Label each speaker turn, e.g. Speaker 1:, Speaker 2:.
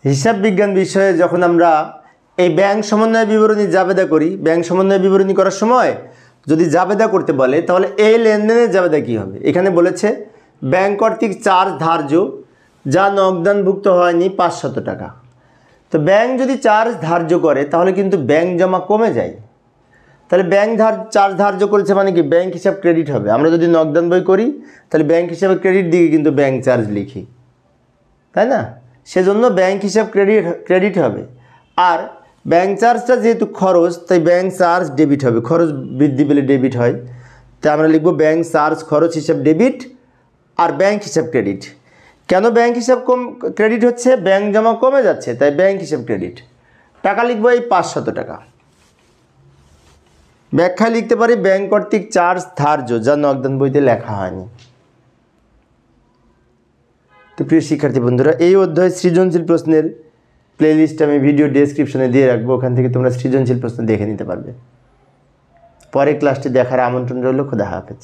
Speaker 1: হিসাব বিজ্ঞান বিষয়ে যখন আমরা এই ব্যাংক সমন্বয় বিবরণী জাবেদা করি, ব্যাংক সমন্বয় বিবরণী করার সময় যদি জাবেদা করতে বলে তাহলে এই লেনদেনের জাবেদা কী হবে? এখানে বলেছে ব্যাংক কর্তৃক চার্জ ধার্য যা নগদানভুক্ত হয়নি 500 টাকা। তো ব্যাংক যদি চার্জ ধার্য করে তাহলে কিন্তু ব্যাংক জমা কমে যায়। তাহলে ব্যাংক চার্জ ধার্য করেছে মানে কি ব্যাংক হিসাব ক্রেডিট হবে। আমরা যদি নগদান বই করি তাহলে ব্যাংক হিসাবে ক্রেডিট দিকে কিন্তু ব্যাংক চার্জ লিখি, তাই না? সেজন্য ব্যাংক হিসাব ক্রেডিট হবে। আর ব্যাংক চার্জটা যেহেতু খরচ তাই ব্যাংক চার্জ ডেবিট হবে। খরচ বৃদ্ধি পেলে ডেবিট হয়, তাই আমরা লিখব ব্যাংক চার্জ খরচ হিসাব ডেবিট আর ব্যাংক হিসাব ক্রেডিট। কেন ব্যাংক হিসাব ক্রেডিট হচ্ছে? ব্যাংক জমা কমে যাচ্ছে, তাই ব্যাংক হিসাব ক্রেডিট। টাকা লিখব এই 500 টাকা। ব্যাখ্যায় লিখতে পারি ব্যাংক কর্তৃক চার্জ ধার্য যা নগদান বইতে লেখা হয়নি। তো প্রিয় শিক্ষার্থী বন্ধুরা, এই অধ্যায় সৃজনশীল প্রশ্নের প্লেলিস্ট আমি ভিডিও ডেসক্রিপশনে দিয়ে রাখবো, ওখান থেকে তোমরা সৃজনশীল প্রশ্ন দেখে নিতে পারবে। পরে ক্লাসটি দেখার আমন্ত্রণ রইল। খোদা হাফেজ।